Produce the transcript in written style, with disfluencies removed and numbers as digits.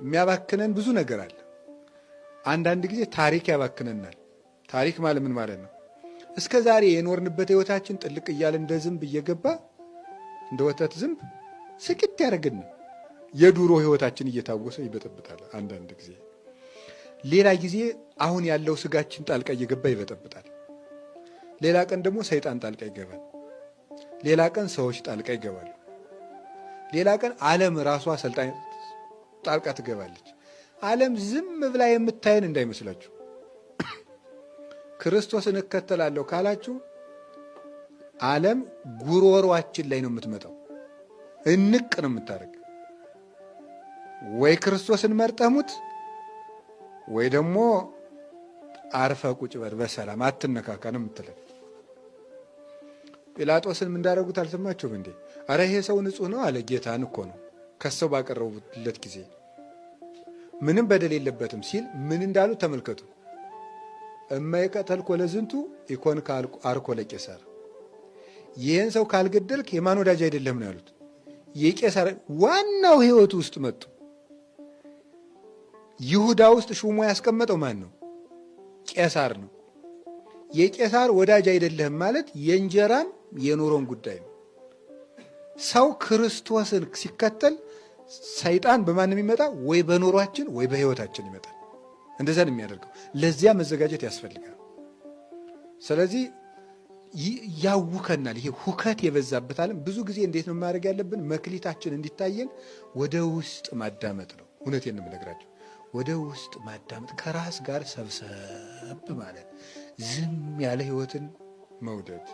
የሚያባክነን ብዙ ነገር አለ። አንዳንድ ጊዜ ታሪክ ያባክነናል። ታሪክ ማለት ምን ማለት ነው? እስከ ዛሬ የኖርንበት ህይወታችን ጥልቅ እያለ እንደ ዝንብ እየገባ እንደ ወተት ዝንብ ስቅት ያደርግን። የዱሮ ህይወታችን እየታወሰ ይበጠብጣል አንዳንድ ጊዜ። ሌላ ጊዜ አሁን ያለው ስጋችን ጣልቃ እየገባ ይበጠብጣል። ሌላ ቀን ደግሞ ሰይጣን ጣልቃ ይገባል። ሌላ ቀን ሰዎች ጣልቃ ይገባሉ። ሌላ ቀን ዓለም ራሷ ሰልጣኝ ጣልቃ ትገባለች። ዓለም ዝም ብላ የምታየን እንዳይመስላችሁ። ክርስቶስን እከተላለሁ ካላችሁ ዓለም ጉሮሯችን ላይ ነው የምትመጣው። እንቅ ነው የምታደርግ። ወይ ክርስቶስን መርጠሙት ወይ ደግሞ አርፈ ቁጭ በል በሰላም አትነካካ ነው የምትለን። ጲላጦስን ምን እንዳደረጉት አልሰማችሁም እንዴ? አረ ይሄ ሰው ንጹሕ ነው አለ። ጌታን እኮ ነው ከሰው ባቀረቡለት ጊዜ ምንም በደል የለበትም ሲል ምን እንዳሉ ተመልከቱ። እማይቀተልኮ ለዝንቱ ኢኮን አርኮ ለቄሳር፣ ይህን ሰው ካልገደልክ የማን ወዳጅ አይደለም ነው ያሉት። የቄሳር ዋናው ህይወቱ ውስጥ መጡ። ይሁዳ ውስጥ ሹሞ ያስቀመጠው ማን ነው? ቄሳር ነው። የቄሳር ወዳጅ አይደለህም ማለት የእንጀራም የኑሮም ጉዳይ ነው። ሰው ክርስቶስን ሲከተል ሰይጣን በማንም ይመጣ ወይ በኑሯችን ወይ በህይወታችን ይመጣል። እንደዛ ነው የሚያደርገው። ለዚያ መዘጋጀት ያስፈልጋል። ስለዚህ ያውከናል። ይሄ ሁከት የበዛበት ዓለም ብዙ ጊዜ እንዴት ነው ማድረግ ያለብን? መክሊታችን እንዲታየን ወደ ውስጥ ማዳመጥ ነው። እውነቴን ነው የምነግራቸው። ወደ ውስጥ ማዳመጥ፣ ከራስ ጋር ሰብሰብ ማለት፣ ዝም ያለ ህይወትን መውደድ